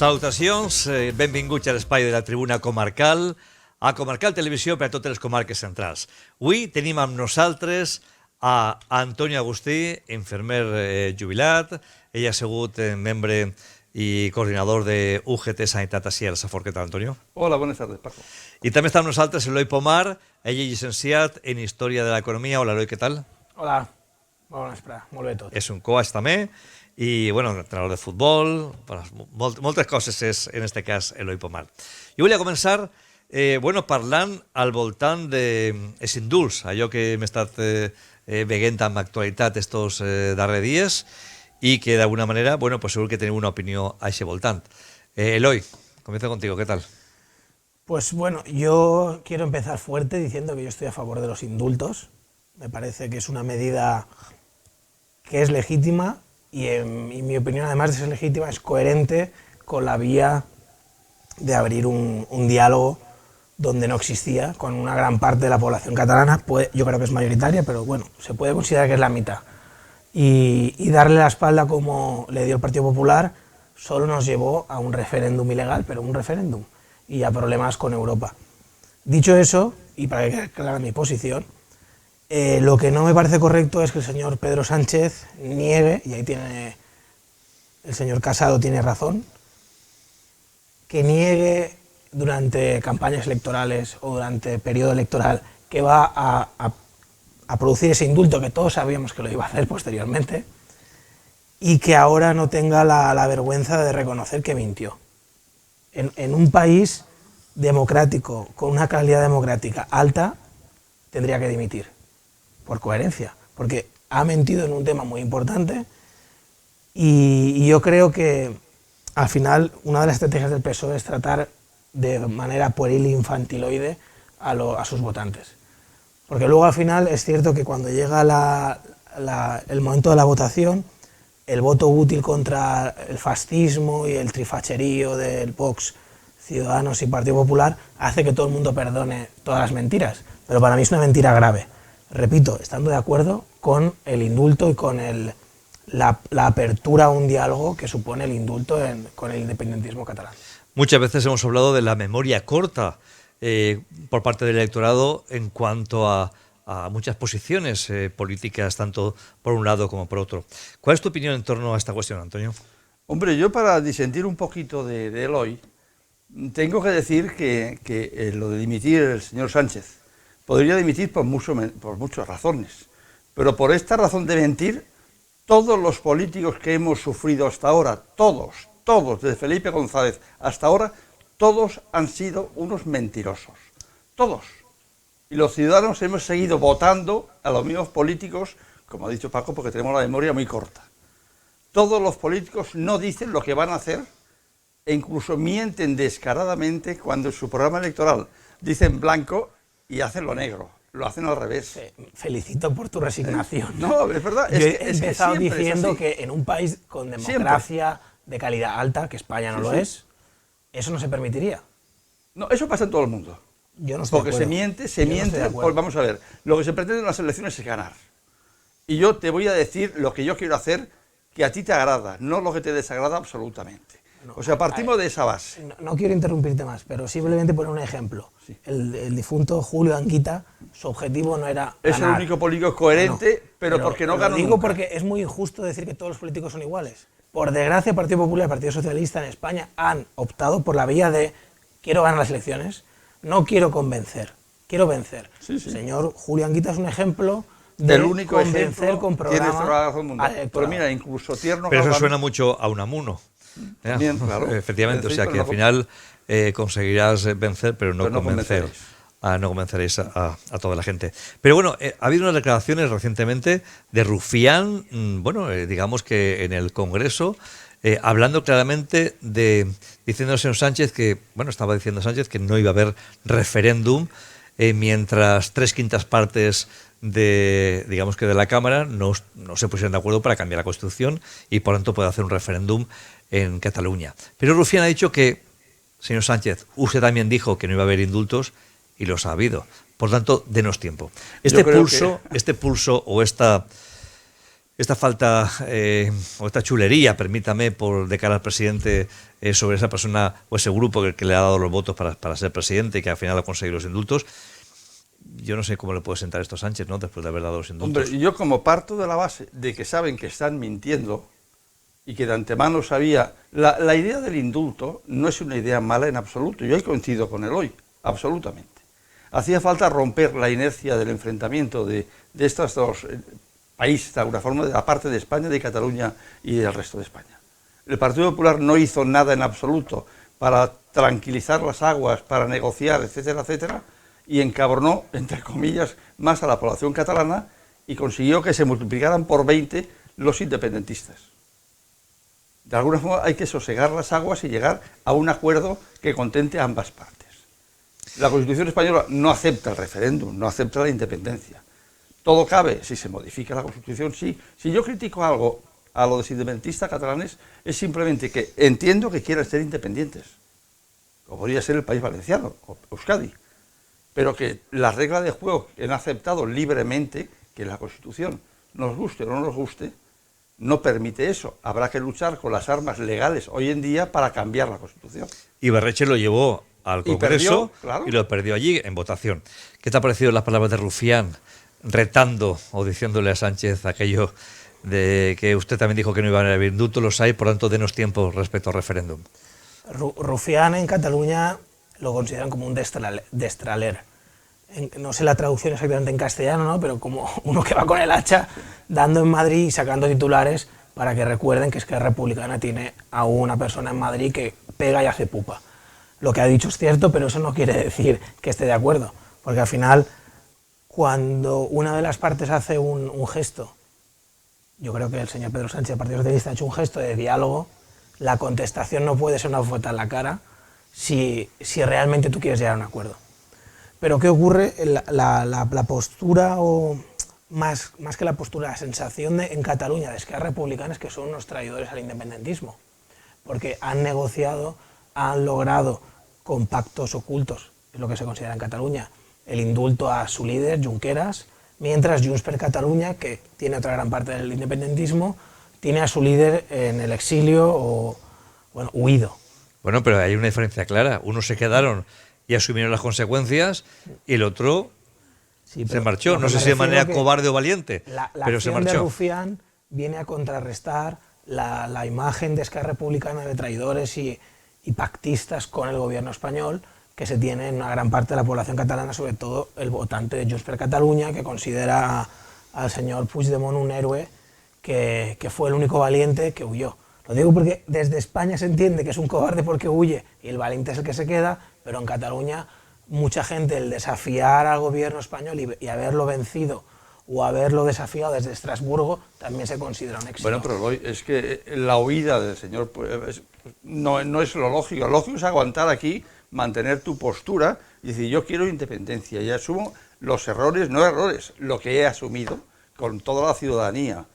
Salutacions, benvinguts a l'espai de la Tribuna Comarcal, a Comarcal Televisió per a totes les comarques centrals. Avui tenim amb nosaltres a Antoni Agustí, infermer jubilat. Ell ha sigut membre i coordinador de UGT Sanitat Ací al Safor. Què tal, Antonio? Hola, buenas tardes, Paco. I també està amb nosaltres Eloi Pomar, ell és llicenciat en Història de l'Economia. Hola, Eloi, què tal? Hola, bona vesprada, molt bé tot. És un coach també, i, bueno, entrenador de futbol, moltes coses és, en este cas, Eloi Pomar. Jo volia començar, parlant al voltant dels indults, allò que hem estat veient amb actualitat estos darrers dies, y que de alguna manera, pues seguro que tenéis una opinión a ese voltant. Eloi, comienzo contigo, ¿qué tal? Pues bueno, yo quiero empezar fuerte diciendo que yo estoy a favor de los indultos. Me parece que es una medida que es legítima y en mi opinión, además de ser legítima, es coherente con la vía de abrir un diálogo donde no existía, con una gran parte de la población catalana. Yo creo que es mayoritaria, pero bueno, se puede considerar que es la mitad. Y darle la espalda como le dio el Partido Popular solo nos llevó a un referéndum ilegal, pero un referéndum, y a problemas con Europa. Dicho eso, y para que quede clara mi posición, lo que no me parece correcto es que el señor Pedro Sánchez niegue, y ahí tiene el señor Casado tiene razón, que niegue durante campañas electorales o durante periodo electoral que va a producir ese indulto que todos sabíamos que lo iba a hacer posteriormente, y que ahora no tenga la vergüenza de reconocer que mintió. En un país democrático, con una calidad democrática alta, tendría que dimitir, por coherencia, porque ha mentido en un tema muy importante, y yo creo que al final una de las estrategias del PSOE es tratar de manera pueril e infantiloide a sus votantes. Porque luego al final es cierto que cuando llega el momento de la votación, el voto útil contra el fascismo y el trifacherío del Vox, Ciudadanos y Partido Popular hace que todo el mundo perdone todas las mentiras. Pero para mí es una mentira grave. Repito, estando de acuerdo con el indulto y con la apertura a un diálogo que supone el indulto con el independentismo catalán. Muchas veces hemos hablado de la memoria corta por parte del electorado en cuanto a muchas posiciones políticas, tanto por un lado como por otro. ¿Cuál es tu opinión en torno a esta cuestión, Antonio? Hombre, yo para disentir un poquito de Eloi, tengo que decir que lo de dimitir el señor Sánchez podría dimitir por muchas razones, pero por esta razón de mentir, todos los políticos que hemos sufrido hasta ahora, todos, desde Felipe González hasta ahora, todos han sido unos mentirosos, todos. Y los ciudadanos hemos seguido votando a los mismos políticos, como ha dicho Paco, porque tenemos la memoria muy corta. Todos los políticos no dicen lo que van a hacer e incluso mienten descaradamente cuando en su programa electoral dicen blanco y hacen lo negro, lo hacen al revés. Felicito por tu resignación. No, es verdad. Yo he empezado diciendo que en un país con democracia de calidad alta, que España no lo es, eso no se permitiría. No, eso pasa en todo el mundo. Yo no estoy porque de acuerdo. se miente. Pues vamos a ver, lo que se pretende en las elecciones es ganar. Y yo te voy a decir lo que yo quiero hacer, que a ti te agrada, no lo que te desagrada absolutamente. No, o sea, partimos de esa base. No quiero interrumpirte más, pero simplemente poner un ejemplo. Sí. El difunto Julio Anguita, su objetivo no era ganar. Es el único político coherente, pero porque no ganó. Lo digo porque es muy injusto decir que todos los políticos son iguales. Por desgracia, el Partido Popular y el Partido Socialista en España han optado por la vía de quiero ganar las elecciones, no quiero convencer, quiero vencer. Sí, sí. El señor Julio Anguita es un ejemplo de el único convencer con programa. Pero mira, incluso Tierno. Pero eso suena mucho a Unamuno. Bien, claro. Efectivamente, o sea que al final conseguirás vencer, pero no convencer. No convenceréis a toda la gente. Pero bueno, ha habido unas declaraciones recientemente de Rufián, digamos que en el Congreso, hablando claramente diciendo al señor Sánchez que, estaba diciendo Sánchez que no iba a haber referéndum mientras 3/5 partes de la Cámara no se pusieran de acuerdo para cambiar la Constitución y por tanto puede hacer un referéndum en Cataluña. Pero Rufián ha dicho que, señor Sánchez, usted también dijo que no iba a haber indultos y los ha habido. Por tanto, denos tiempo. Este pulso o esta esta falta o esta chulería, permítame, de cara al presidente sobre esa persona o ese grupo que le ha dado los votos para ser presidente y que al final ha conseguido los indultos. Yo no sé cómo le puede sentar esto a Sánchez, ¿no?, después de haber dado los indultos. Hombre, yo como parto de la base de que saben que están mintiendo y que de antemano sabía... La idea del indulto no es una idea mala en absoluto. Yo coincido con él hoy, absolutamente. Hacía falta romper la inercia del enfrentamiento de estos dos países, de alguna forma, de la parte de España, de Cataluña y del resto de España. El Partido Popular no hizo nada en absoluto para tranquilizar las aguas, para negociar, etcétera, etcétera, y encabronó, entre comillas, más a la población catalana y consiguió que se multiplicaran por 20 los independentistas. De alguna forma hay que sosegar las aguas y llegar a un acuerdo que contente a ambas partes. La Constitución española no acepta el referéndum, no acepta la independencia. Todo cabe si se modifica la Constitución, sí. Si yo critico algo a los independentistas catalanes, es simplemente que entiendo que quieran ser independientes, como podría ser el País Valenciano o Euskadi, pero que la regla de juego que han aceptado libremente, que la Constitución nos guste o no nos guste, no permite eso. Habrá que luchar con las armas legales hoy en día para cambiar la Constitución. Y Ibarretxe lo llevó al Congreso perdió, claro, y lo perdió allí en votación. ¿Qué te ha parecido las palabras de Rufián retando o diciéndole a Sánchez aquello de que usted también dijo que no iban a haber indultos, los hay, por tanto denos tiempo respecto al referéndum? Rufián en Cataluña lo consideran como un destraler. No sé la traducción exactamente en castellano, ¿no?, pero como uno que va con el hacha dando en Madrid y sacando titulares para que recuerden que Esquerra Republicana tiene a una persona en Madrid que pega y hace pupa. Lo que ha dicho es cierto, pero eso no quiere decir que esté de acuerdo, porque al final, cuando una de las partes hace un gesto, yo creo que el señor Pedro Sánchez, Partido Socialista, ha hecho un gesto de diálogo, la contestación no puede ser una bofetada en la cara si realmente tú quieres llegar a un acuerdo. Pero ¿qué ocurre? La postura, o más que la postura, la sensación en Cataluña de Esquerra Republicana es que son unos traidores al independentismo, porque han negociado, han logrado con pactos ocultos, es lo que se considera en Cataluña, el indulto a su líder, Junqueras, mientras Junts per Catalunya, que tiene otra gran parte del independentismo, tiene a su líder en el exilio o, bueno, huido. Bueno, pero hay una diferencia clara. Unos se quedaron y asumieron las consecuencias y el otro se marchó. No sé si de manera cobarde o valiente, pero se marchó. La acción de Rufián viene a contrarrestar la imagen de Esquerra Republicana de traidores y pactistas con el gobierno español que se tiene en una gran parte de la población catalana, sobre todo el votante de Junts per Catalunya, que considera al señor Puigdemont un héroe que fue el único valiente que huyó. Lo digo porque desde España se entiende que es un cobarde porque huye y el valiente es el que se queda, pero en Cataluña mucha gente, el desafiar al gobierno español y haberlo vencido o haberlo desafiado desde Estrasburgo, también se considera un éxito. Bueno, pero es que la huida del señor no es lo lógico. Lo lógico es aguantar aquí, mantener tu postura y decir, yo quiero independencia y asumo los errores, no errores, lo que he asumido con toda la ciudadanía.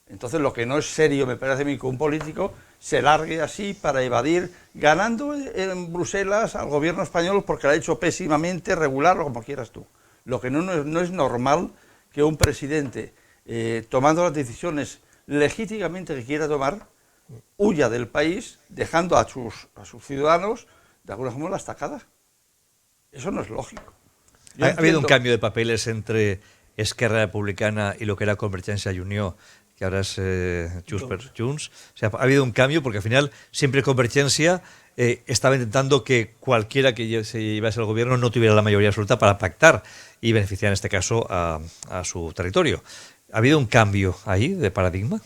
Entonces, lo que no es serio, me parece a mí, que un político se largue así para evadir, ganando en Bruselas al gobierno español porque lo ha hecho pésimamente, regular o como quieras tú. Lo que no es normal que un presidente, tomando las decisiones legítimamente que quiera tomar, huya del país, dejando a sus ciudadanos, de alguna forma, la estacada. Eso no es lógico. Ha habido un cambio de papeles entre Esquerra Republicana y lo que era Convergència i Unió, que ahora es Junts. O sea, ha habido un cambio porque al final siempre Convergencia estaba intentando que cualquiera que se llevase al gobierno no tuviera la mayoría absoluta para pactar y beneficiar en este caso a su territorio. ¿Ha habido un cambio ahí de paradigma?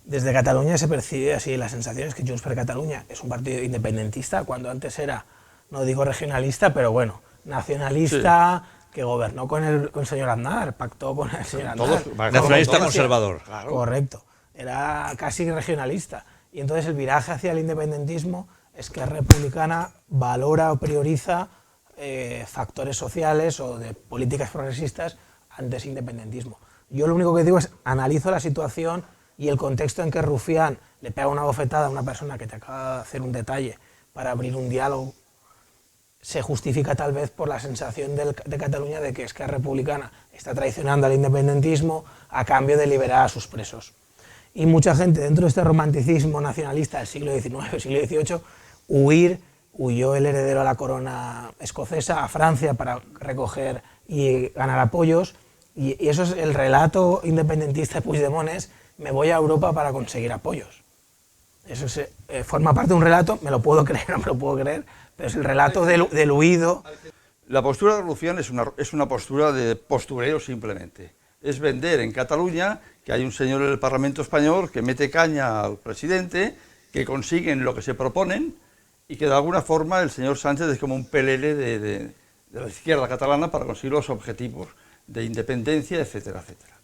Desde Cataluña se percibe así, la sensación es que Junts per Catalunya es un partido independentista, cuando antes era, no digo regionalista, pero bueno, nacionalista, sí, que gobernó con el señor Aznar, pactó con el señor Aznar. Nacionalista conservador. Claro. Correcto, era casi regionalista. Y entonces el viraje hacia el independentismo es que Republicana valora o prioriza factores sociales o de políticas progresistas antes independentismo. Yo lo único que digo es, analizo la situación y el contexto en que Rufián le pega una bofetada a una persona que te acaba de hacer un detalle para abrir un diálogo, se justifica tal vez por la sensación de Cataluña de que Esquerra Republicana está traicionando al independentismo a cambio de liberar a sus presos. Y mucha gente dentro de este romanticismo nacionalista del siglo XIX, siglo XVIII, huyó el heredero a la corona escocesa a Francia para recoger y ganar apoyos, y eso es el relato independentista de Puigdemont, es me voy a Europa para conseguir apoyos. Eso forma parte de un relato, me lo puedo creer, no me lo puedo creer, pero es el relato del huido. La postura de Rufián es una postura de postureo simplemente. Es vender en Cataluña que hay un señor en el Parlamento español que mete caña al presidente, que consiguen lo que se proponen y que de alguna forma el señor Sánchez es como un pelele de la izquierda catalana para conseguir los objetivos de independencia, etcétera, etcétera.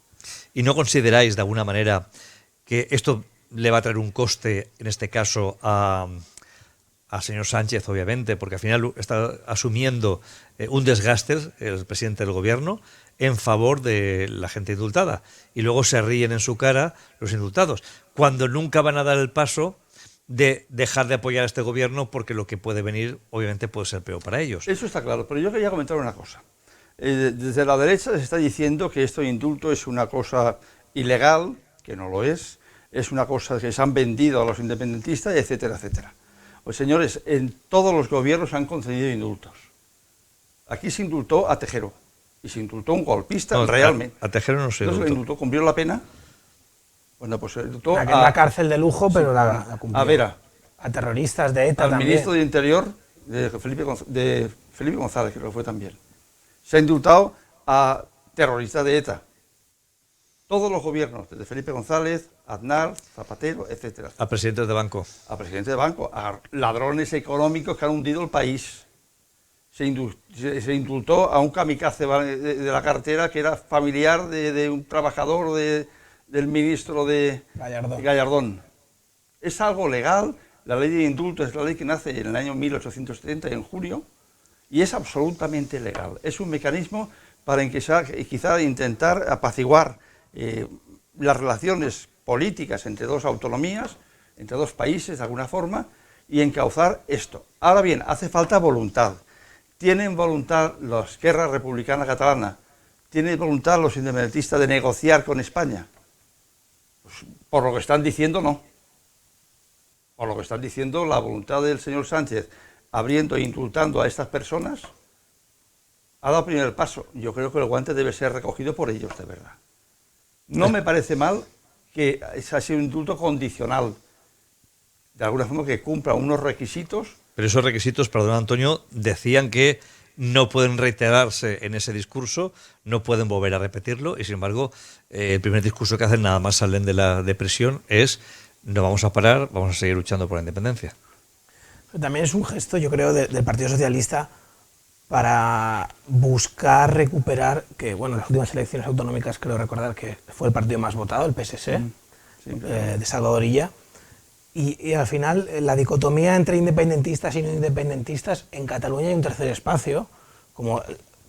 ¿Y no consideráis de alguna manera que esto le va a traer un coste, en este caso, al señor Sánchez, obviamente, porque al final está asumiendo un desgaste el presidente del gobierno en favor de la gente indultada, y luego se ríen en su cara los indultados, cuando nunca van a dar el paso de dejar de apoyar a este gobierno, porque lo que puede venir obviamente puede ser peor para ellos? Eso está claro, pero yo quería comentar una cosa. Desde la derecha se está diciendo que esto de indulto es una cosa ilegal, que no lo es una cosa que se han vendido a los independentistas, etcétera, etcétera. Pues señores, en todos los gobiernos se han concedido indultos. Aquí se indultó a Tejero, y se indultó a un golpista, no, realmente. A Tejero no se indultó. ¿No se le indultó? ¿Cumplió la pena? Bueno, pues se indultó en la cárcel de lujo, pero sí, la cumplió. A Vera. A terroristas de ETA al también. Ministro de Interior, de Felipe González, creo que fue también. Se ha indultado a terroristas de ETA. Todos los gobiernos, desde Felipe González, Aznar, Zapatero, etcétera. A presidentes de banco. A presidentes de banco, a ladrones económicos que han hundido el país. Se indultó a un kamikaze de la cartera que era familiar de un trabajador del ministro de Gallardón. Es algo legal, la ley de indulto es la ley que nace en el año 1830, en junio, y es absolutamente legal. Es un mecanismo para quizá intentar apaciguar las relaciones políticas entre dos autonomías, entre dos países de alguna forma, y encauzar esto. Ahora bien, hace falta voluntad. ¿Tienen voluntad la Esquerra Republicana Catalana? ¿Tienen voluntad los independentistas de negociar con España? Pues, por lo que están diciendo, no. Por lo que están diciendo, la voluntad del señor Sánchez, abriendo e indultando a estas personas, ha dado el primer paso. Yo creo que el guante debe ser recogido por ellos, de verdad. No me parece mal que sea un indulto condicional, de alguna forma que cumpla unos requisitos. Pero esos requisitos, perdón Antonio, decían que no pueden reiterarse en ese discurso, no pueden volver a repetirlo, y sin embargo, el primer discurso que hacen, nada más salen de la depresión, es no vamos a parar, vamos a seguir luchando por la independencia. Pero también es un gesto, yo creo, del Partido Socialista para buscar recuperar, que bueno, en las últimas elecciones autonómicas creo recordar que fue el partido más votado, el PSC, sí, claro, de Salvador Illa, y al final la dicotomía entre independentistas y no independentistas, en Cataluña hay un tercer espacio, como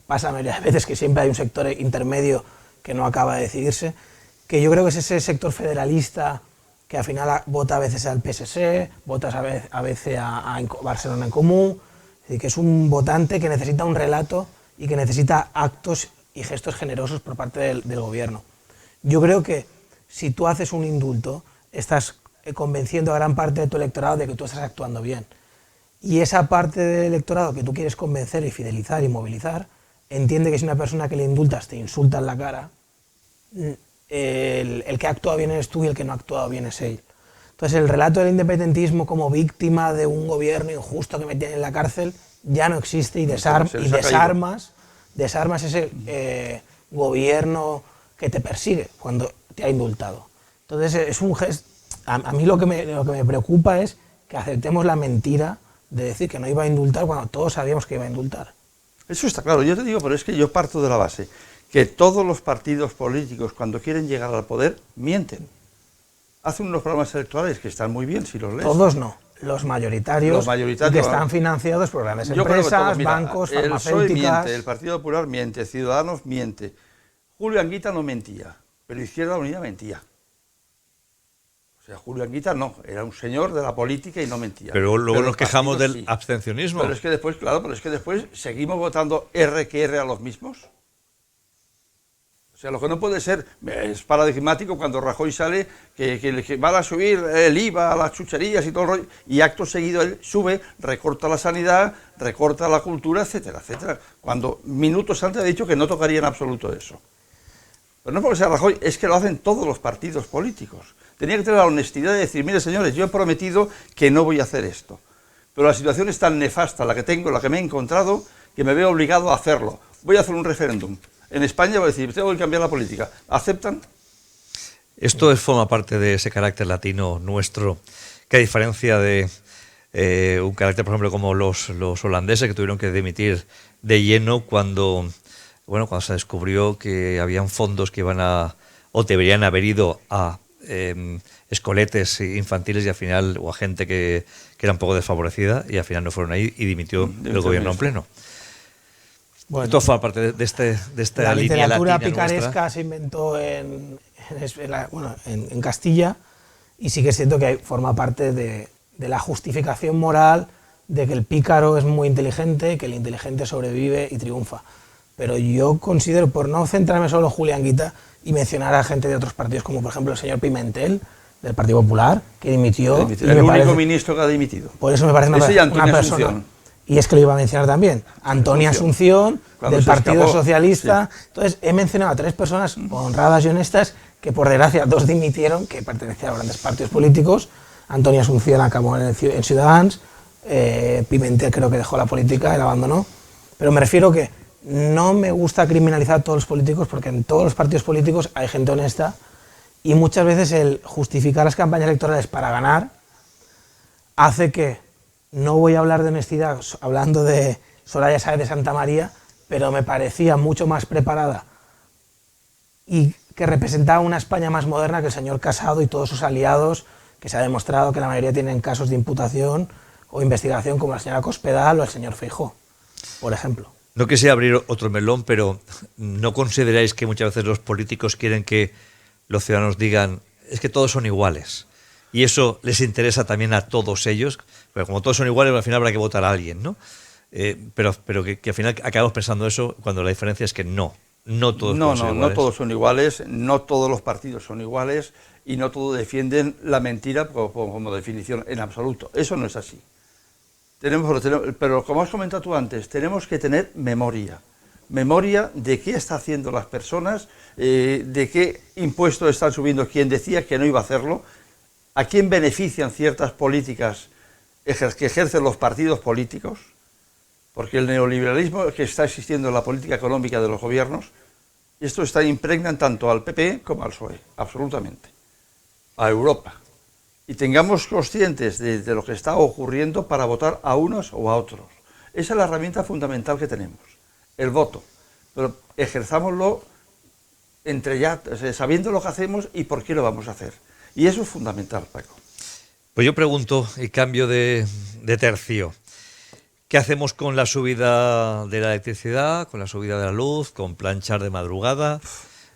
pasa varias veces que siempre hay un sector intermedio que no acaba de decidirse, que yo creo que es ese sector federalista que al final vota a veces al PSC, vota a veces a Barcelona en Comú, es decir, que es un votante que necesita un relato y que necesita actos y gestos generosos por parte del gobierno. Yo creo que si tú haces un indulto, estás convenciendo a gran parte de tu electorado de que tú estás actuando bien. Y esa parte del electorado que tú quieres convencer y fidelizar y movilizar, entiende que si una persona que le indultas te insulta en la cara, el que ha actuado bien eres tú y el que no ha actuado bien es él. Entonces el relato del independentismo como víctima de un gobierno injusto que me tiene en la cárcel ya no existe y desarmas ese gobierno que te persigue cuando te ha indultado. Entonces es un gesto. A mí lo que me preocupa es que aceptemos la mentira de decir que no iba a indultar cuando todos sabíamos que iba a indultar. Eso está claro, yo te digo, pero es que yo parto de la base que todos los partidos políticos cuando quieren llegar al poder mienten. Hacen unos programas electorales que están muy bien si los lees. Todos no, los mayoritarios que están financiados por grandes empresas, bancos, farmacéuticas. El PSOE miente, el Partido Popular miente, Ciudadanos miente. Julio Anguita no mentía, pero Izquierda Unida mentía. O sea, Julio Anguita no, era un señor de la política y no mentía. Pero luego nos quejamos del abstencionismo. Pero es que después, claro, seguimos votando R que R a los mismos. O sea, lo que no puede ser, es paradigmático cuando Rajoy sale que van a subir el IVA a las chucherías y todo el rollo, y acto seguido él sube, recorta la sanidad, recorta la cultura, etcétera, etcétera. Cuando minutos antes ha dicho que no tocaría en absoluto eso. Pero no porque sea Rajoy, es que lo hacen todos los partidos políticos. Tenía que tener la honestidad de decir, mire señores, yo he prometido que no voy a hacer esto. Pero la situación es tan nefasta, la que tengo, la que me he encontrado, que me veo obligado a hacerlo. Voy a hacer un referéndum. En España voy a decir, tengo que cambiar la política. ¿Aceptan? Esto forma parte de ese carácter latino nuestro, que a diferencia de un carácter, por ejemplo, como los holandeses, que tuvieron que dimitir de lleno cuando se descubrió que habían fondos que iban o deberían haber ido a escoletes infantiles y al final, o a gente que era un poco desfavorecida, y al final no fueron ahí y dimitió el gobierno en pleno. Bueno, esto forma parte de esta la línea literatura latina picaresca nuestra. se inventó en Castilla, y sí que siento que forma parte de la justificación moral de que el pícaro es muy inteligente, que el inteligente sobrevive y triunfa. Pero yo considero, por no centrarme solo en Julián Guita y mencionar a gente de otros partidos, como por ejemplo el señor Pimentel, del Partido Popular, que dimitió. El único ministro que ha dimitido. Por eso me parece una persona. Y es que lo iba a mencionar también. Antonia Asunción, del Partido Socialista. Sí. Entonces, he mencionado a 3 personas honradas y honestas que, por desgracia, 2 dimitieron, que pertenecían a grandes partidos políticos. Antonia Asunción acabó en Ciudadanos. Pimentel creo que dejó la política, él abandonó. Pero me refiero que no me gusta criminalizar a todos los políticos, porque en todos los partidos políticos hay gente honesta, y muchas veces el justificar las campañas electorales para ganar hace que, no voy a hablar de honestidad hablando de Soraya Sáez de Santamaría, pero me parecía mucho más preparada y que representaba una España más moderna que el señor Casado y todos sus aliados, que se ha demostrado que la mayoría tienen casos de imputación o investigación, como la señora Cospedal o el señor Feijóo, por ejemplo. No quisiera abrir otro melón, pero ¿no consideráis que muchas veces los políticos quieren que los ciudadanos digan es que todos son iguales? Y eso les interesa también a todos ellos, pero como todos son iguales, al final habrá que votar a alguien, ¿no? Pero que al final acabamos pensando eso cuando la diferencia es que no todos son iguales. No todos son iguales, no todos los partidos son iguales y no todos defienden la mentira como definición en absoluto. Eso no es así. Pero como has comentado tú antes, tenemos que tener memoria de qué está haciendo las personas, de qué impuestos están subiendo quien decía que no iba a hacerlo, a quién benefician ciertas políticas que ejercen los partidos políticos, porque el neoliberalismo que está existiendo en la política económica de los gobiernos, esto impregnan tanto al PP como al PSOE, absolutamente, a Europa. Y tengamos conscientes de lo que está ocurriendo para votar a unos o a otros. Esa es la herramienta fundamental que tenemos, el voto. Pero ejerzámoslo sabiendo lo que hacemos y por qué lo vamos a hacer. Y eso es fundamental, Paco. Pues yo pregunto, y cambio de tercio, ¿qué hacemos con la subida de la electricidad, con la subida de la luz, con planchar de madrugada?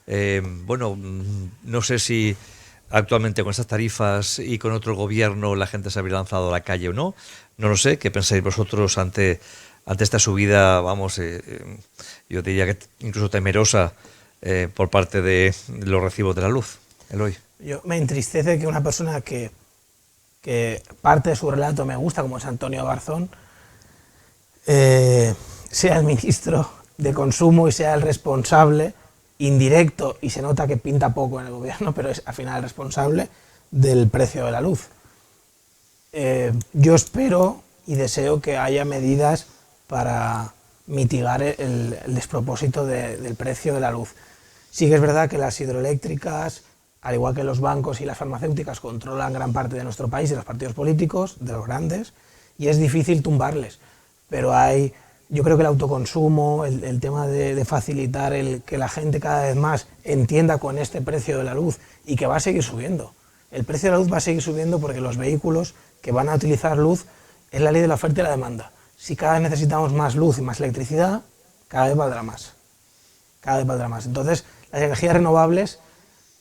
No sé si actualmente con estas tarifas y con otro gobierno la gente se habría lanzado a la calle o no. No lo sé, ¿qué pensáis vosotros ante esta subida, yo diría que incluso temerosa por parte de los recibos de la luz? Eloy. Me entristece que una persona que parte de su relato me gusta, como es Antonio Garzón, sea el ministro de Consumo y sea el responsable indirecto, y se nota que pinta poco en el gobierno, pero es al final el responsable del precio de la luz. Yo espero y deseo que haya medidas para mitigar el despropósito del precio de la luz. Sí que es verdad que las hidroeléctricas, al igual que los bancos y las farmacéuticas, controlan gran parte de nuestro país y los partidos políticos, de los grandes, y es difícil tumbarles. Pero yo creo que el autoconsumo, el tema de facilitar que la gente cada vez más entienda con este precio de la luz, y que va a seguir subiendo. El precio de la luz va a seguir subiendo porque los vehículos que van a utilizar luz es la ley de la oferta y la demanda. Si cada vez necesitamos más luz y más electricidad, cada vez valdrá más. Cada vez valdrá más. Entonces, las energías renovables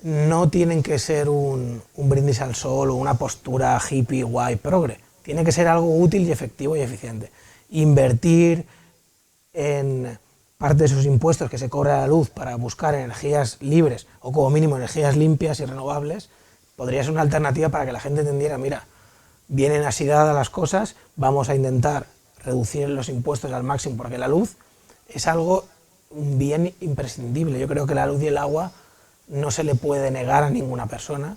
no tienen que ser un brindis al sol o una postura hippie, guay, progre. Tiene que ser algo útil y efectivo y eficiente. Invertir en parte de esos impuestos que se cobra a la luz para buscar energías libres o como mínimo energías limpias y renovables, podría ser una alternativa para que la gente entendiera, mira, vienen así dadas las cosas, vamos a intentar reducir los impuestos al máximo, porque la luz es algo, un bien imprescindible. Yo creo que la luz y el agua no se le puede negar a ninguna persona.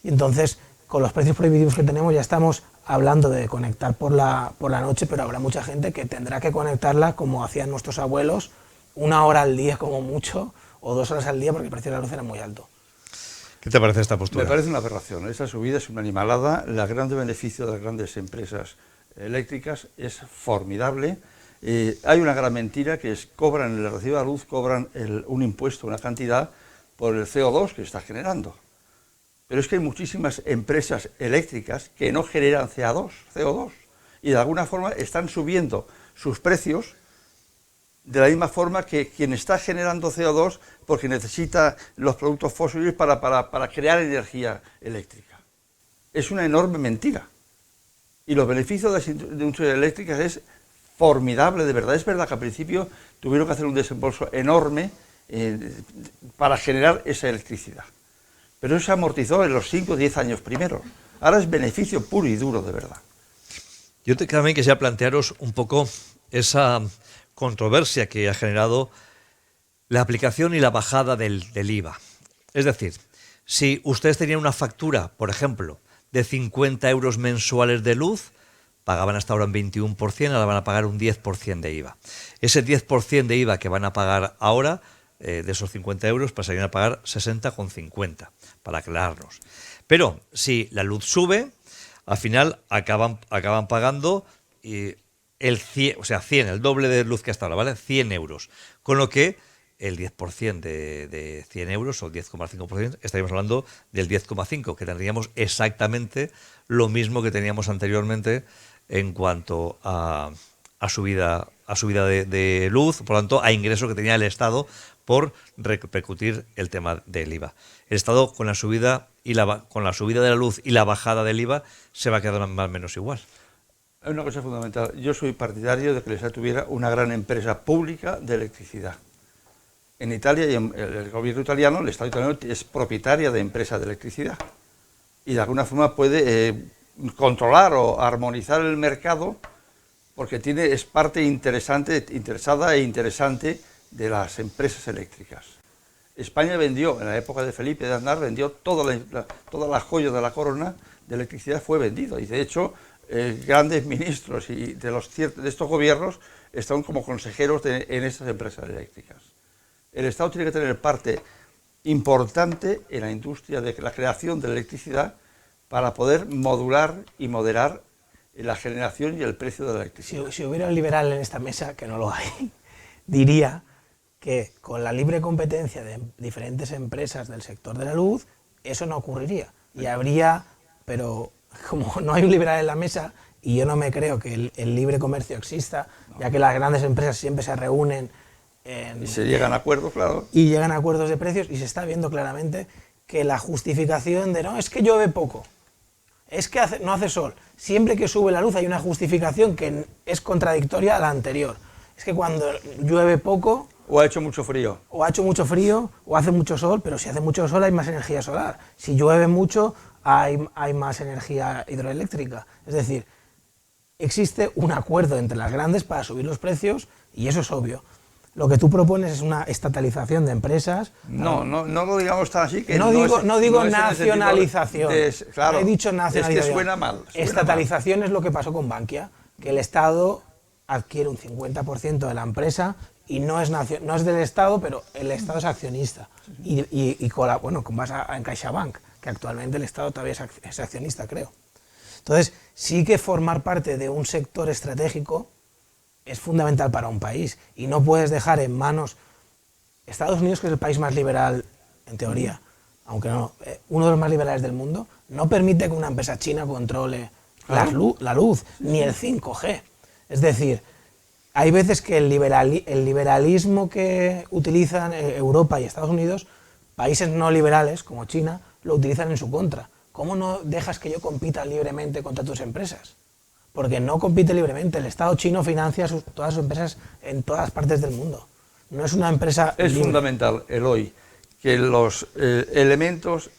Y entonces, con los precios prohibitivos que tenemos, ya estamos hablando de conectar por la noche, pero habrá mucha gente que tendrá que conectarla como hacían nuestros abuelos, 1 hora al día como mucho, o 2 horas al día, porque el precio de la luz era muy alto. ¿Qué te parece esta postura? Me parece una aberración. Esa subida es una animalada. El gran beneficio de las grandes empresas eléctricas es formidable. Hay una gran mentira que es cobran en el recibo de la luz, cobran un impuesto, una cantidad por el CO2 que está generando. Pero es que hay muchísimas empresas eléctricas que no generan CO2 y de alguna forma están subiendo sus precios de la misma forma que quien está generando CO2 porque necesita los productos fósiles para crear energía eléctrica. Es una enorme mentira. Y los beneficios de las industrias eléctricas es formidable, de verdad. Es verdad que al principio tuvieron que hacer un desembolso enorme para generar esa electricidad. Pero eso se amortizó en los 5 o 10 años primeros. Ahora es beneficio puro y duro, de verdad. Yo también quisiera plantearos un poco esa controversia que ha generado la aplicación y la bajada del IVA. Es decir, si ustedes tenían una factura, por ejemplo, de 50 euros mensuales de luz, pagaban hasta ahora un 21%, ahora van a pagar un 10% de IVA. Ese 10% de IVA que van a pagar ahora, de esos 50 euros, pasarían a pagar 60,50, para aclararnos. Pero si la luz sube, al final acaban pagando el 100, o sea, 100, el doble de luz que hasta ahora, ¿vale? 100 euros. Con lo que el 10% de 100 euros, o 10,5%, estaríamos hablando del 10,5%, que tendríamos exactamente lo mismo que teníamos anteriormente en cuanto a subida de luz, por lo tanto, a ingreso que tenía el Estado por repercutir el tema del IVA. El Estado, con la subida de la luz y la bajada del IVA, se va a quedar más o menos igual. Hay una cosa fundamental. Yo soy partidario de que el Estado tuviera una gran empresa pública de electricidad. En Italia y en el gobierno italiano, el Estado italiano es propietaria de empresas de electricidad y de alguna forma puede controlar o armonizar el mercado porque es parte interesada e interesante de las empresas eléctricas. España vendió, en la época de Felipe de Aznar, vendió todas las joyas de la corona de electricidad, fue vendido. Y de hecho, grandes ministros y de estos gobiernos están como consejeros en estas empresas eléctricas. El Estado tiene que tener parte importante en la industria de la creación de la electricidad para poder modular y moderar la generación y el precio de la electricidad. Si hubiera un liberal en esta mesa, que no lo hay, diría que con la libre competencia de diferentes empresas del sector de la luz, eso no ocurriría. Y habría, pero como no hay un liberal en la mesa, y yo no me creo que el libre comercio exista, ya que las grandes empresas siempre se reúnen y se llegan a acuerdos, claro. Y llegan a acuerdos de precios, y se está viendo claramente que la justificación de no, es que llueve poco, es que no hace sol, siempre que sube la luz hay una justificación que es contradictoria a la anterior. Es que cuando llueve poco... O ha hecho mucho frío. O ha hecho mucho frío, o hace mucho sol, pero si hace mucho sol hay más energía solar. Si llueve mucho hay más energía hidroeléctrica. Es decir, existe un acuerdo entre las grandes para subir los precios y eso es obvio. Lo que tú propones es una estatalización de empresas. No lo digamos tan así. Que no digo nacionalización. Claro, no he dicho nacionalización. Es que suena mal. Estatalización es lo que pasó con Bankia, que el Estado adquiere un 50% de la empresa y no es del Estado, pero el Estado es accionista. Y con base en CaixaBank, que actualmente el Estado todavía es accionista, creo. Entonces, sí que formar parte de un sector estratégico es fundamental para un país y no puedes dejar en manos... Estados Unidos, que es el país más liberal, en teoría, aunque no, uno de los más liberales del mundo, no permite que una empresa china controle la luz, ni el 5G. Es decir, hay veces que el liberalismo que utilizan Europa y Estados Unidos, países no liberales, como China, lo utilizan en su contra. ¿Cómo no dejas que yo compita libremente contra tus empresas? Porque no compite libremente. El Estado chino financia todas sus empresas en todas partes del mundo. no es una empresa Es libre. fundamental, Eloy, que los elementos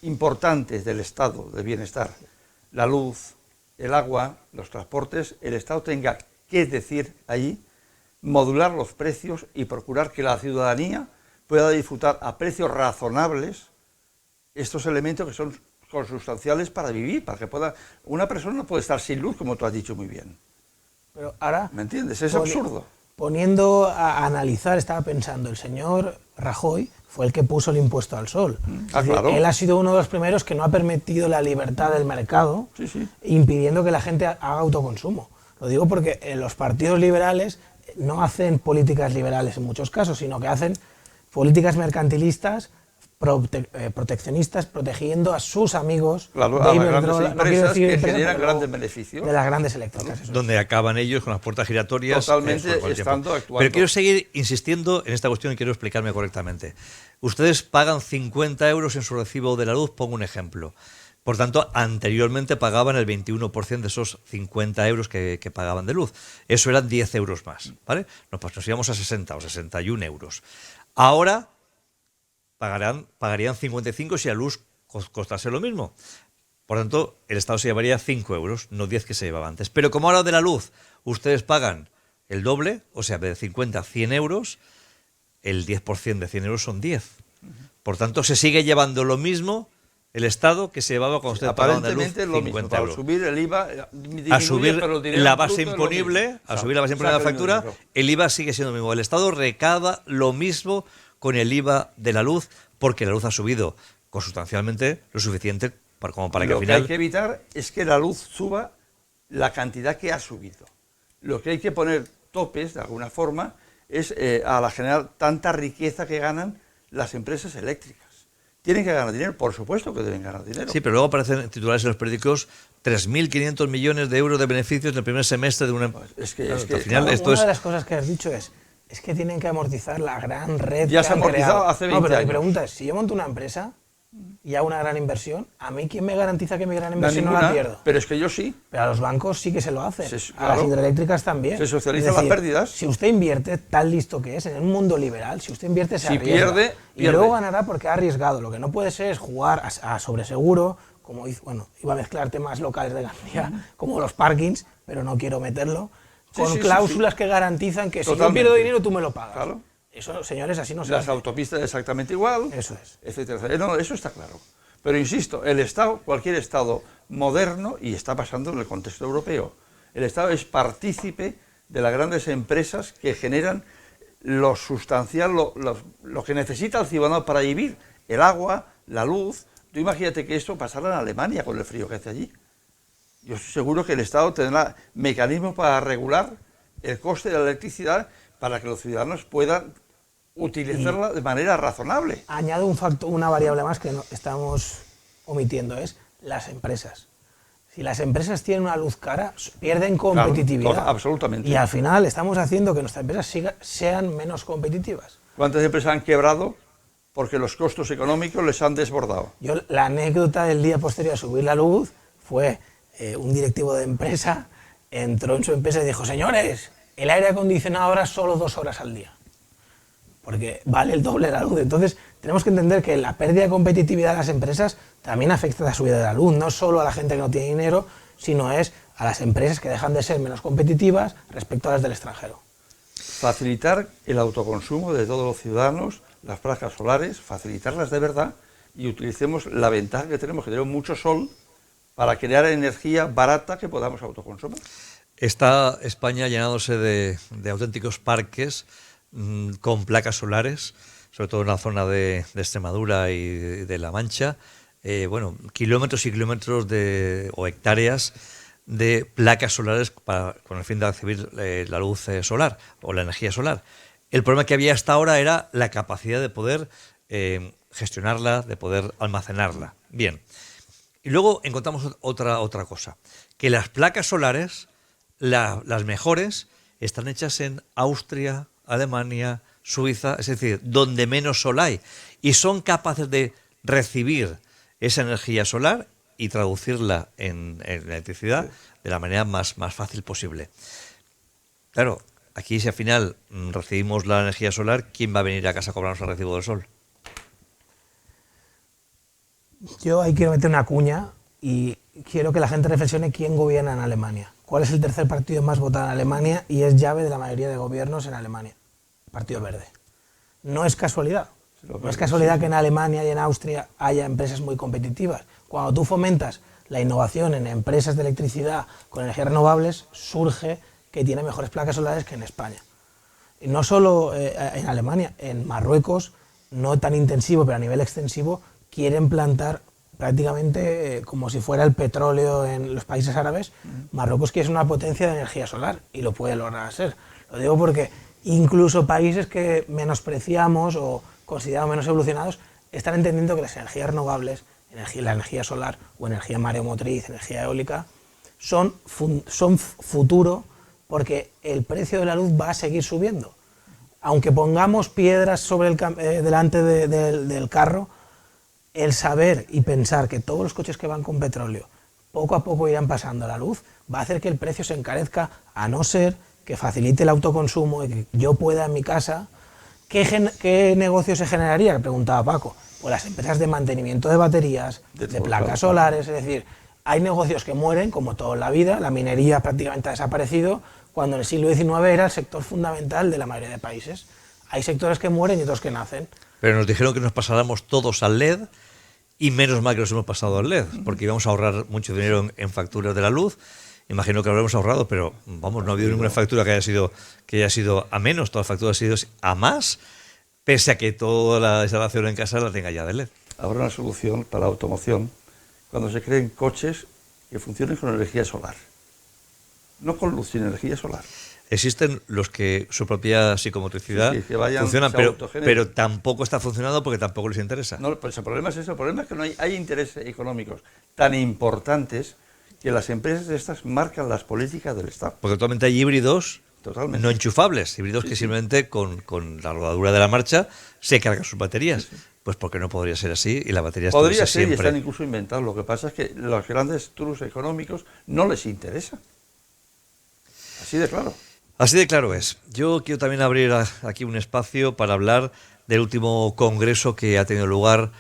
importantes del estado de bienestar, la luz, el agua, los transportes, el Estado tenga que decir allí, modular los precios y procurar que la ciudadanía pueda disfrutar a precios razonables estos elementos que son consustanciales para vivir, para que pueda... Una persona no puede estar sin luz, como tú has dicho muy bien. Pero ahora... ¿Me entiendes? Es absurdo. Poniendo a analizar, estaba pensando, el señor Rajoy fue el que puso el impuesto al sol. Claro. Él ha sido uno de los primeros que no ha permitido la libertad del mercado, impidiendo que la gente haga autoconsumo. Lo digo porque los partidos liberales no hacen políticas liberales en muchos casos, sino que hacen políticas mercantilistas, proteccionistas, protegiendo a sus amigos, claro, a las grandes empresas que generan grandes beneficios. De las grandes eléctricas. Donde acaban ellos con las puertas giratorias. Totalmente estando actuando. Pero quiero seguir insistiendo en esta cuestión y quiero explicarme correctamente. Ustedes pagan 50 euros en su recibo de la luz, pongo un ejemplo. Por tanto, anteriormente pagaban el 21% de esos 50 euros que pagaban de luz. Eso eran 10 euros más, ¿vale? Nos íbamos a 60 o 61 euros. Ahora pagarían 55 si la luz costase lo mismo. Por tanto, el Estado se llevaría 5 euros, no 10 que se llevaba antes. Pero como ahora de la luz ustedes pagan el doble, o sea, de 50 a 100 euros, el 10% de 100 euros son 10. Por tanto, se sigue llevando lo mismo el Estado que se llevaba cuando usted pagaba de luz 50 euros. Al subir el IVA, a subir la base imponible, de la factura, el IVA sigue siendo el mismo. El Estado recauda lo mismo con el IVA de la luz, porque la luz ha subido consustancialmente lo suficiente como para que al final... Lo que hay que evitar es que la luz suba la cantidad que ha subido. Lo que hay que poner topes, de alguna forma, es a la generar tanta riqueza que ganan las empresas eléctricas. ¿Tienen que ganar dinero? Por supuesto que deben ganar dinero. Sí, pero luego aparecen titulares en los periódicos 3.500 millones de euros de beneficios en el primer semestre de una... Es que al final esto una de las cosas que has dicho es que tienen que amortizar la gran red. Ya se ha amortizado hace 20 pero años. mi pregunta es, si yo monto una empresa y hago una gran inversión, ¿a mí quién me garantiza que mi gran inversión no la pierdo? Pero es que yo sí. Pero a los bancos sí que se lo hacen, claro. A las hidroeléctricas también. Se socializan las pérdidas. Si usted invierte, tan listo que es, en un mundo liberal, si usted invierte se arriesga. Pierde. Y luego ganará porque ha arriesgado. Lo que no puede ser es jugar a sobreseguro, como hizo, bueno, iba a mezclar temas locales de Gandía, como los parkings, pero no quiero meterlo, con cláusulas que garantizan que si yo pierdo dinero tú me lo pagas. Claro. Eso, señores, así no se Las hace. autopistas exactamente igual. Eso es. Etcétera. No, eso está claro. Pero insisto, el Estado, cualquier Estado moderno, y está pasando en el contexto europeo, el Estado es partícipe de las grandes empresas que generan lo sustancial, lo que necesita el ciudadano para vivir, el agua, la luz. Tú imagínate que esto pasara en Alemania con el frío que hace allí. Yo estoy seguro que el Estado tendrá mecanismos para regular el coste de la electricidad para que los ciudadanos puedan utilizarla de manera razonable. Añado una variable más que estamos omitiendo, es las empresas. Si las empresas tienen una luz cara, pierden competitividad. Claro, absolutamente. Y al final estamos haciendo que nuestras empresas sean menos competitivas. ¿Cuántas empresas han quebrado porque los costos económicos les han desbordado? La anécdota del día posterior a subir la luz fue un directivo de empresa entró en su empresa y dijo: señores, el aire acondicionado ahora solo 2 horas al día, porque vale el doble la luz. Entonces tenemos que entender que la pérdida de competitividad de las empresas también afecta a la subida de la luz, no solo a la gente que no tiene dinero, sino es a las empresas que dejan de ser menos competitivas respecto a las del extranjero. Facilitar el autoconsumo de todos los ciudadanos, las placas solares, facilitarlas de verdad, y utilicemos la ventaja que tenemos mucho sol para crear energía barata que podamos autoconsumir. Está España llenándose de auténticos parques con placas solares, sobre todo en la zona de Extremadura y de La Mancha. Kilómetros y kilómetros o hectáreas de placas solares con el fin de recibir la luz solar o la energía solar. El problema que había hasta ahora era la capacidad de poder gestionarla, de poder almacenarla. Bien. Y luego encontramos otra cosa, que las placas solares, las mejores, están hechas en Austria, Alemania, Suiza, es decir, donde menos sol hay, y son capaces de recibir esa energía solar y traducirla en electricidad de la manera más fácil posible. Claro, aquí si al final recibimos la energía solar, ¿quién va a venir a casa a cobrarnos el recibo del sol? Yo ahí quiero meter una cuña y quiero que la gente reflexione quién gobierna en Alemania. ¿Cuál es el tercer partido más votado en Alemania y es llave de la mayoría de gobiernos en Alemania? Partido Verde. No es casualidad. No es casualidad que en Alemania y en Austria haya empresas muy competitivas. Cuando tú fomentas la innovación en empresas de electricidad con energías renovables, surge que tiene mejores placas solares que en España. Y no solo en Alemania, en Marruecos, no tan intensivo, pero a nivel extensivo, quieren plantar prácticamente como si fuera el petróleo en los países árabes. Marruecos, que es una potencia de energía solar, y lo puede lograr ser. Lo digo porque incluso países que menospreciamos o consideramos menos evolucionados están entendiendo que las energías renovables, la energía solar o energía mareomotriz, energía eólica, son futuro, porque el precio de la luz va a seguir subiendo. Aunque pongamos piedras sobre delante del carro, el saber y pensar que todos los coches que van con petróleo poco a poco irán pasando a la luz va a hacer que el precio se encarezca, a no ser que facilite el autoconsumo y que yo pueda en mi casa. ¿Qué negocio se generaría?, preguntaba Paco. Pues las empresas de mantenimiento de baterías, de placas solares, es decir, hay negocios que mueren, como todo en la vida, la minería prácticamente ha desaparecido, cuando en el siglo XIX era el sector fundamental de la mayoría de países. Hay sectores que mueren y otros que nacen. Pero nos dijeron que nos pasáramos todos al LED y menos mal que nos hemos pasado al LED, porque íbamos a ahorrar mucho dinero en facturas de la luz. Imagino que lo habremos ahorrado, pero vamos, no ha habido ninguna factura que haya sido a menos, todas las facturas han sido a más, pese a que toda la instalación en casa la tenga ya de LED. Habrá una solución para la automoción cuando se creen coches que funcionen con energía solar. No con luz, sino energía solar. Existen los que su propia psicomotricidad funcionan, pero tampoco está funcionando porque tampoco les interesa. No, pues el problema es eso. El problema es que no hay intereses económicos tan importantes que las empresas estas marcan las políticas del Estado. Porque actualmente hay híbridos no enchufables, híbridos que simplemente con la rodadura de la marcha se cargan sus baterías. Pues porque no podría ser así y la batería podría ser siempre. Y están incluso inventados. Lo que pasa es que los grandes turus económicos no les interesa. Así de claro. Así de claro es. Yo quiero también abrir aquí un espacio para hablar del último congreso que ha tenido lugar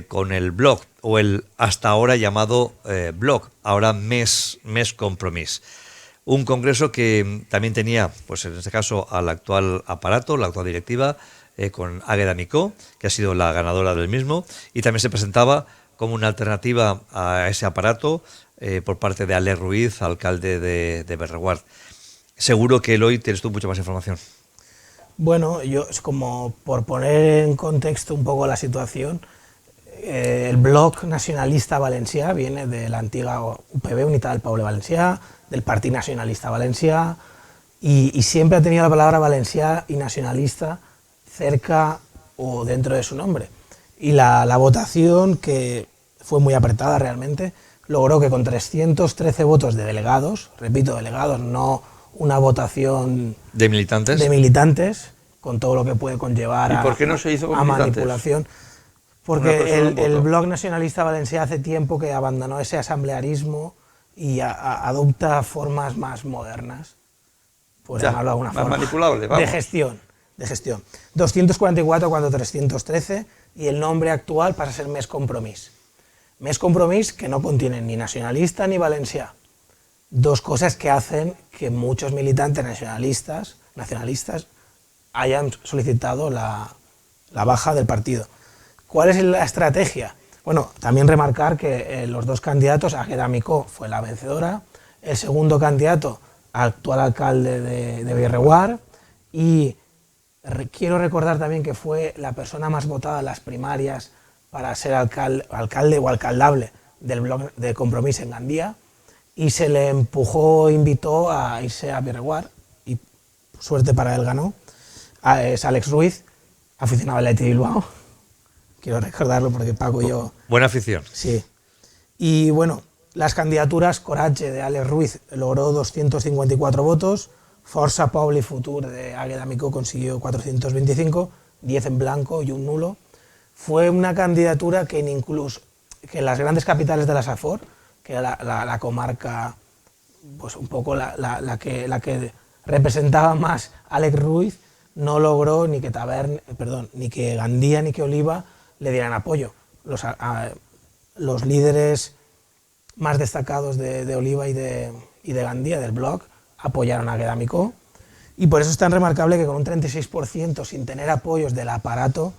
con el blog, o el hasta ahora llamado blog, ahora Mes Compromís. Un congreso que también tenía, pues en este caso, al actual aparato, la actual directiva, con Águeda Micó, que ha sido la ganadora del mismo, y también se presentaba como una alternativa a ese aparato por parte de Ale Ruiz, alcalde de Berreguard. Seguro que hoy tienes tú mucha más información. Bueno, yo es como por poner en contexto un poco la situación, el Bloc Nacionalista Valencià viene de la antigua UPV, Unitat del Poble Valencià, del Partit Nacionalista Valencià, y siempre ha tenido la palabra valencià y nacionalista cerca o dentro de su nombre. Y la votación, que fue muy apretada realmente, logró que con 313 votos de delegados, repito, delegados, no una votación de militantes, con todo lo que puede conllevar ¿Y por qué no se hizo con manipulación. Porque el Bloc Nacionalista Valencià hace tiempo que abandonó ese asamblearismo y adopta formas más modernas, por llamarlo de alguna forma, manipulable, vamos. de gestión. 244 cuando 313, y el nombre actual pasa a ser Mes Compromís. Mes Compromís, que no contiene ni nacionalista ni valencià. Dos cosas que hacen que muchos militantes nacionalistas hayan solicitado la baja del partido. ¿Cuál es la estrategia? Bueno, también remarcar que los dos candidatos, Águeda Micó fue la vencedora, el segundo candidato, actual alcalde de Berreguard, y quiero recordar también que fue la persona más votada en las primarias para ser alcalde o alcaldable del Bloc de Compromís en Gandía, y se le invitó a irse a Berreguard, y suerte para él ganó. Es Alex Ruiz, aficionado al Athletic Bilbao, quiero recordarlo porque Paco y yo... Buena afición. Sí. Y bueno, las candidaturas, Coratge de Alex Ruiz logró 254 votos, Força Poble i Futur de Águeda Micó consiguió 425, 10 en blanco y un nulo. Fue una candidatura que incluso que en las grandes capitales de la Safor, que era la comarca, pues un poco la que representaba más a Alex Ruiz, no logró ni que Gandía ni que Oliva le dieran apoyo. Los líderes más destacados de Oliva y de Gandía, del blog, apoyaron a Guedamicó, y por eso es tan remarcable que con un 36% sin tener apoyos del aparato,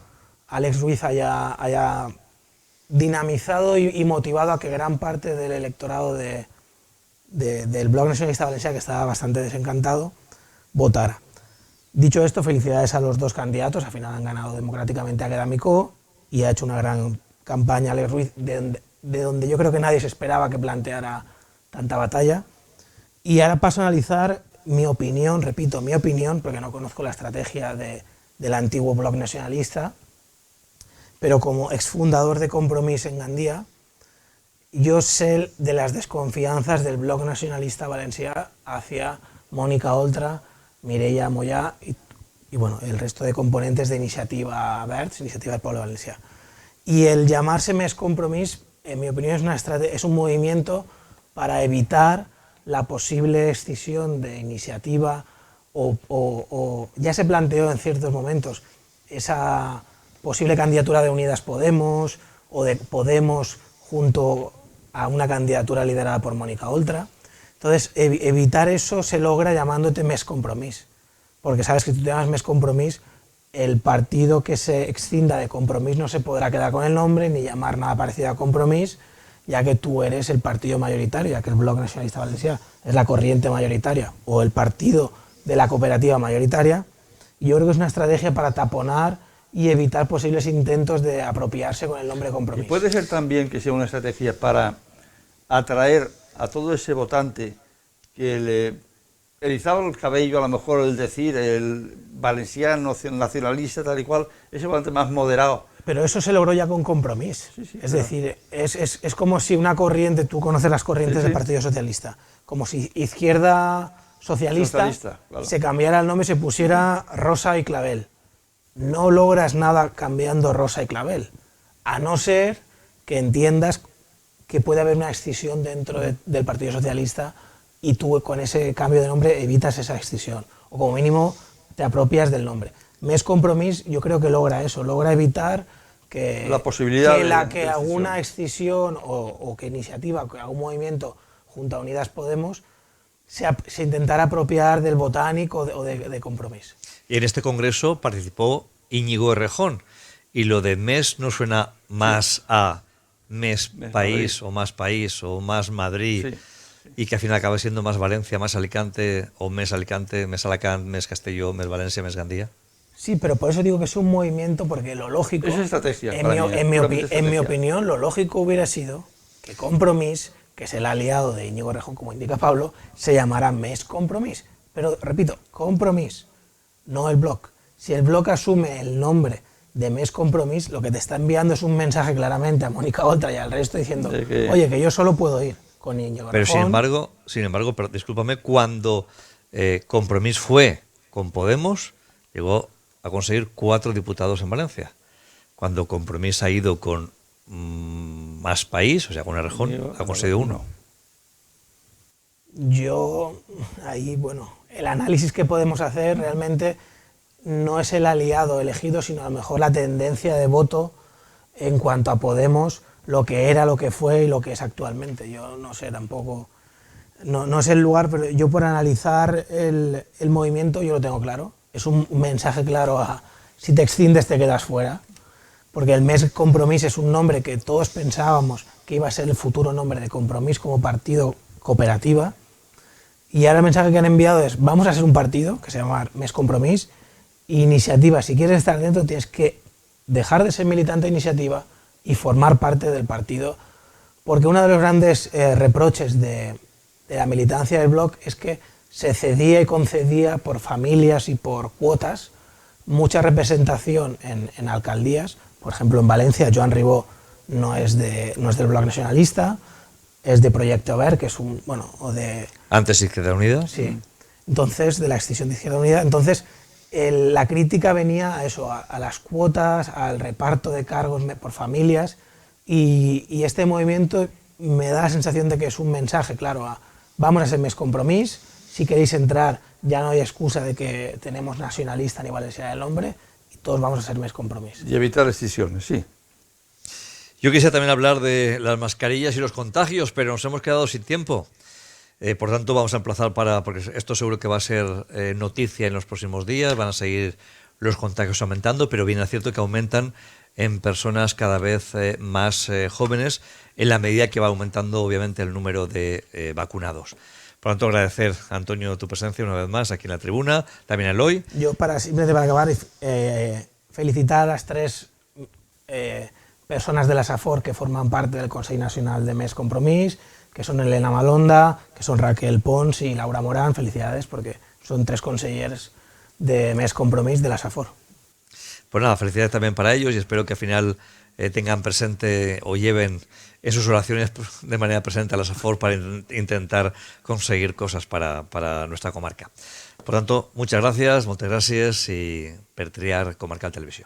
Alex Ruiz haya dinamizado y motivado a que gran parte del electorado del Bloc Nacionalista Valencià, que estaba bastante desencantado, votara. Dicho esto, felicidades a los dos candidatos, al final han ganado democráticamente a Guedamicó y ha hecho una gran campaña Alex Ruiz, de donde yo creo que nadie se esperaba que planteara tanta batalla. Y ahora paso a analizar mi opinión, repito, mi opinión, porque no conozco la estrategia del antiguo Bloc Nacionalista, pero como exfundador de Compromís en Gandía, yo sé de las desconfianzas del Bloc Nacionalista Valencià hacia Mónica Oltra, Mireia Moyà y bueno, el resto de componentes de Iniciativa Verds, Iniciativa del Poble Valencià. Y el llamarse Més Compromís, en mi opinión, es un movimiento para evitar la posible escisión de Iniciativa o ya se planteó en ciertos momentos esa posible candidatura de Unidas Podemos o de Podemos junto a una candidatura liderada por Mónica Oltra. Entonces, evitar eso se logra llamándote Més Compromís, porque sabes que si tú te llamas Més Compromís, el partido que se extinda de Compromís no se podrá quedar con el nombre ni llamar nada parecido a Compromís, ya que tú eres el partido mayoritario, ya que el Bloc Nacionalista Valencià es la corriente mayoritaria o el partido de la cooperativa mayoritaria. Y yo creo que es una estrategia para taponar y evitar posibles intentos de apropiarse con el nombre Compromís. Y puede ser también que sea una estrategia para atraer a todo ese votante que le erizaba el cabello, a lo mejor el decir, el valenciano, nacionalista, tal y cual, ese votante más moderado. Pero eso se logró ya con Compromís. Sí, sí, es claro. decir, es como si una corriente, tú conoces las corrientes del Partido Socialista, como si Izquierda Socialista claro. se cambiara el nombre y se pusiera Rosa y Clavel. No logras nada cambiando Rosa y Clavel, a no ser que entiendas que puede haber una escisión dentro del Partido Socialista y tú con ese cambio de nombre evitas esa escisión, o como mínimo te apropias del nombre. Més Compromís yo creo que logra eso, logra evitar que, la posibilidad que alguna escisión o que Iniciativa, que algún movimiento junto a Unidas Podemos se intentara apropiar del Botánico o de Compromís. Y en este congreso participó Íñigo Errejón, y lo de Més no suena más a Més País Madrid. O Más País o Más Madrid, sí. Y que al final acaba siendo Más Valencia, Más Alicante, o Més Alicante, Més Alacant, Més Castelló, Més Valencia, Més Gandía. Sí, pero por eso digo que es un movimiento, porque lo lógico, es estrategia, en mi opinión, lo lógico hubiera sido que Compromís, que es el aliado de Íñigo Errejón, como indica Pablo, se llamara Més Compromís. Pero, repito, Compromís, no el Bloc. Si el Bloc asume el nombre de Més Compromís, lo que te está enviando es un mensaje claramente a Mónica Oltra y al resto diciendo, oye, que yo solo puedo ir con Íñigo Errejón. Pero sin embargo, pero discúlpame, cuando Compromís fue con Podemos, llegó a conseguir 4 diputados en Valencia. Cuando Compromís ha ido con Más País, o sea, con Errejón, ha conseguido 1. Yo, ahí, bueno, el análisis que podemos hacer realmente no es el aliado elegido, sino a lo mejor la tendencia de voto en cuanto a Podemos, lo que era, lo que fue y lo que es actualmente. Yo no sé tampoco, no es el lugar, pero yo por analizar el movimiento yo lo tengo claro. Es un mensaje claro a si te extiendes te quedas fuera, porque el Més Compromís es un nombre que todos pensábamos que iba a ser el futuro nombre de Compromís como partido cooperativa, y ahora el mensaje que han enviado es vamos a ser un partido que se llama Més Compromís, Iniciativa, si quieres estar dentro tienes que dejar de ser militante de Iniciativa y formar parte del partido, porque uno de los grandes reproches de la militancia del Bloc es que se cedía y concedía por familias y por cuotas mucha representación en alcaldías. Por ejemplo, en Valencia, Joan Ribó no es del Bloc Nacionalista, es de Proyecto Verd, que es un, bueno, o de... Antes Izquierda Unida. Sí, entonces, de la extinción de Izquierda Unida. Entonces, la crítica venía a eso, a las cuotas, al reparto de cargos por familias, y este movimiento me da la sensación de que es un mensaje, claro, vamos a ser Més Compromís, si queréis entrar, ya no hay excusa de que tenemos nacionalista ni valencià del hombre y todos vamos a ser Més Compromís. Y evitar excisiones, sí. Yo quisiera también hablar de las mascarillas y los contagios, pero nos hemos quedado sin tiempo. Por tanto, vamos a emplazar porque esto seguro que va a ser noticia en los próximos días, van a seguir los contagios aumentando, pero bien es cierto que aumentan en personas cada vez más jóvenes, en la medida que va aumentando obviamente el número de vacunados. Por lo tanto, agradecer, Antonio, tu presencia una vez más aquí en la tribuna, también a Eloi. Yo, simplemente para acabar, felicitar a las 3 personas de la SAFOR que forman parte del Consell Nacional de Més Compromís, que son Elena Malonda, que son Raquel Pons y Laura Morán. Felicidades, porque son 3 consellers de Més Compromís de la SAFOR. Pues nada, felicidades también para ellos y espero que al final tengan presente o lleven en sus oraciones de manera presente a la SAFOR para intentar conseguir cosas para nuestra comarca. Por tanto, muchas gracias, moltes gràcies i per triar Comarcal Televisió.